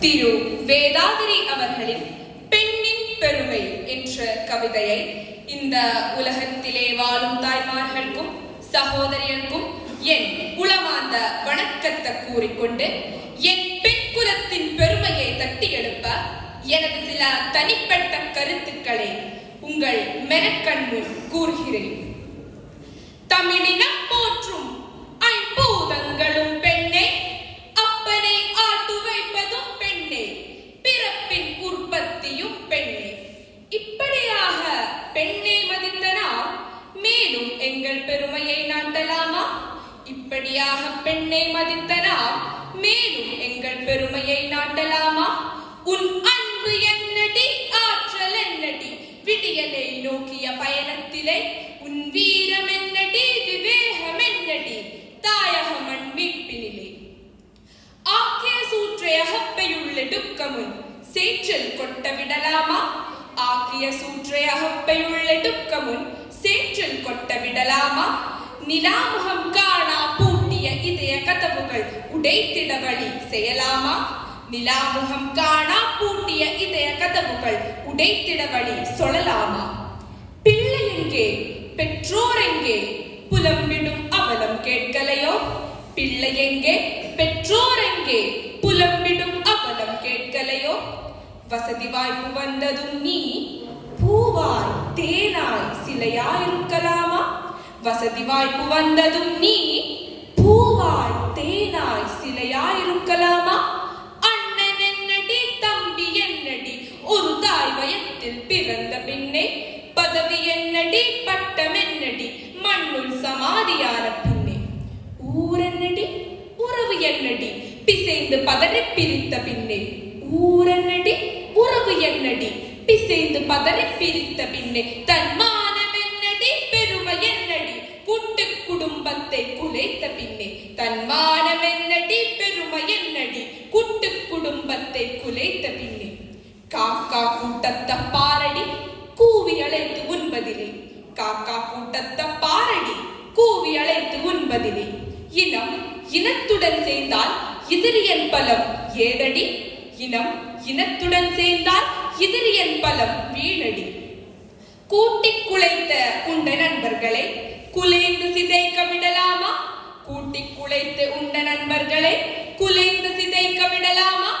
திரு வேதாதிரி அவர்களின் பெண்ணின் பெருமை என்ற கவிதையை இந்த உலகத்திலே வாழும் தாய்மார்களுக்கும் சகோதரியருக்கும் என் உளமார்ந்த வணக்கத்தை கூறிக்கொண்டு என் பெண் குலத்தின் பெருமையை தட்டி எழுப்ப எனது சில தனிப்பட்ட கருத்துக்களை உங்கள் மெனக்கண் முன் கூறுகிறேன். தமிழினம் போற்றும் ஐம்பூதங்களும் பெண்ணே, அப்பனை ஆட்டு வைப்பதும் பெண்ணே, பிறப்பின் உற்பத்தியும் பெண்ணே. இப்படியாக பெண்ணை மதித்த நாம் மேலும் எங்கள் பெருமையை நாட்டலாமா? இப்படியாக பெண்ணை மதித்த நாம் மேலும் எங்கள் பெருமையை நாட்டலாமா? உன் அன்பு என்னடி, ஆற்றல் என்னடி, விடியலை நோக்கிய பயணத்திலே உன் வீரம் என்னடி, விவேகம் என்னடி, தாயகமன் மீட்பினிலே. ஆக்கிய சூற்றை அகப்பையுள்ளெடுக்கமுன் சேற்றில் கொட்ட விடலாமா? ஆக்கிய சூற்றை அகப்பையுள்ளெடுக்கமுன் சேற்றில் கொட்ட விடலாமா? நிலாமுகம் காணா பூட்டிய இதய கதவுகள் உடைத்திட வழி செய்யலாமா? நிலாமுகம் காணா பூட்டிய இதய கதவுகள் உடைத்திட வழி சொல்லலாமா? பிள்ளை எங்கே, பெற்றோர் எங்கே, புலம்பிடும் அவலம் கேட்கலையோ? பிள்ளை எங்கே, பெற்றோர் எங்கே, புலம்பிடும் அவலம் கேட்கலையோ? வசதி வாய்ப்பு வந்ததும் நீ பூவாய் தேனாய் சிலையாயிருக்கலாமா? வசதி வாய்ப்பு வந்ததும் நீ பூவாய் தேனாய் சிலையாயிருக்கலாமா? அண்ணன் என்னடி, தம்பி என்னடி, ஒரு தாய் வயத்தில் பிறந்த பின்னே, பதவி என்னடி, பட்டம் என்னடி, மண்ணுள் சமாதியான பின்னே. ஊர் என்னடி, உறவு என்னடி, பிசைந்து பதறி பிரித்த பின்னே. ஊர் என்னடி, உறவு என்னடி, பிசைந்து பதறி பிரித்த பின்னே. தன் மானம் என்னடி, பெருமை என்னடி, கூட்டு குடும்பத்தை குலைத்த பின்னே. தன் மானம் என்னடி, பெருமை என்னடி, கூட்டு குடும்பத்தை குலைத்த பின்னே. காக்கா கூட்டத்தை பாரடி, கூவி அழைத்து உண்பதிலே. காக்கா கூட்டத்தை பாரடி, கூவி அழைத்து உண்பதிலே. இனம் இனத்துடன் சேர்ந்தால் எதிரியன் பலம் ஏதடி, இனம் இனத்துடன் சேர்ந்தால் எதிரியன் பலம் வீணடி. கூட்டி குலைத்த உண்ட நண்பர்களை குலைந்து சிதைக்க விடலாமா? கூட்டி குலைத்து உண்ட நண்பர்களை குலைந்து சிதைக்க விடலாமா?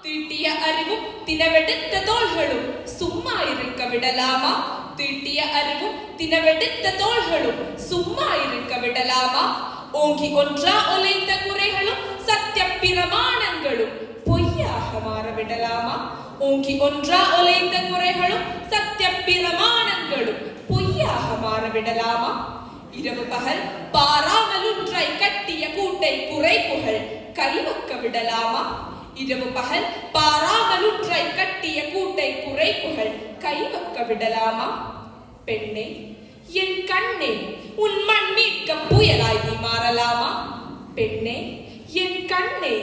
தீட்டிய அறிவும் தினவெடுத்த தோள்களும் சும்மா இருக்க விடலாமா? தீட்டிய அறிவும் தினவெடுத்த தோள்களும் சும்மா இருக்க விடலாமா? ஓங்கி ஒன்றா ஒலைந்த குறைகளும் சத்திய பிரமாணங்களும் பொய்யாக மாற விடலாமா? ஓங்கி ஒன்றா ஒலைந்த குறைகளும் சத்திய பிரமாணங்களும் பொய்யாக மாற விடலாமா? இரவு பகல் பாராமல் ஒன்றாய் கட்டிய கூட்டை குறை புகழ் கைவக்க விடலாமா? இரவு பகல் பாராமல் ஒன்றாய் கட்டிய கூட்டை குறை புகழ் கைவக்க விடலாமா? பெண்ணே என் கண்ணே, உன் மண் மீட்க புயலாய் நீ மாறலாமா? பெண்ணே என் கண்ணே,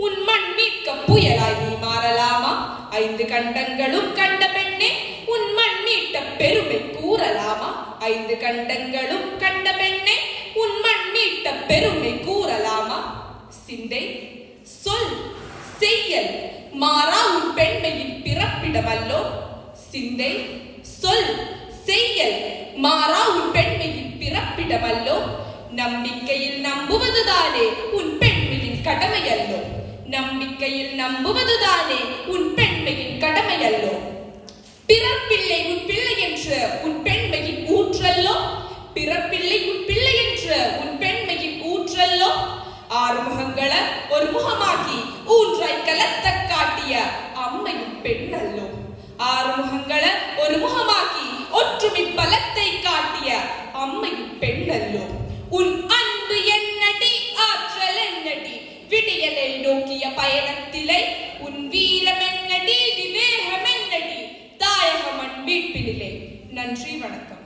உன் மண் மீட்க புயலாய் நீ மாறலாமா? 5 கண்டங்களும் கண்ட பெண்ணே, உன் மண் மீட்ட பெருமை கூறலாமா? 5 கண்டங்களும் கண்ட பெண்ணே, உன் மண் மீட்ட பெருமை கூறலாமா? சிந்தை சொல் செய்யல் மாறா உன் பெண்மையின் பிறப்பிடமல்லோ. சிந்தை சொல் செய்யல் மாறா உன் பெண்மையின் பிறப்பிடமல்லோ. நம்பிக்கையில் நம்புவதுதானே உன் பெண்மையின் கடமையல்லோ. நம்பிக்கையில் நம்புவதுதானே உன் பெண்மையின் கடமையல்லோ. பிறப்பில்லை உன் பிள்ளை என்ற உன் பெண்மையின் ஊற்றல்லோ. பிறப்பில்லை உன் பிள்ளை என்ற உன் பெண்மையின் ஊற்றல்லோ. 6 முகங்களை ஒரு முகமாக்கி ஊன்றாய் கலத்த காட்டிய அம்மையும் பெண்ணல்லோ. 6 முகங்களை ஒரு முகமாக்கி ஒற்றுமை பலத்தை காட்டிய அம்மையும் பெண்ணல்லோ. உன் அன்பு என்னடி, ஆற்றல் என்னடி, விடியலை நோக்கிய பயணத்திலே உன் வீரம் என்னடி, விவேகம் என்னடி, தாயகமன் மீட்பினிலே. நன்றி, வணக்கம்.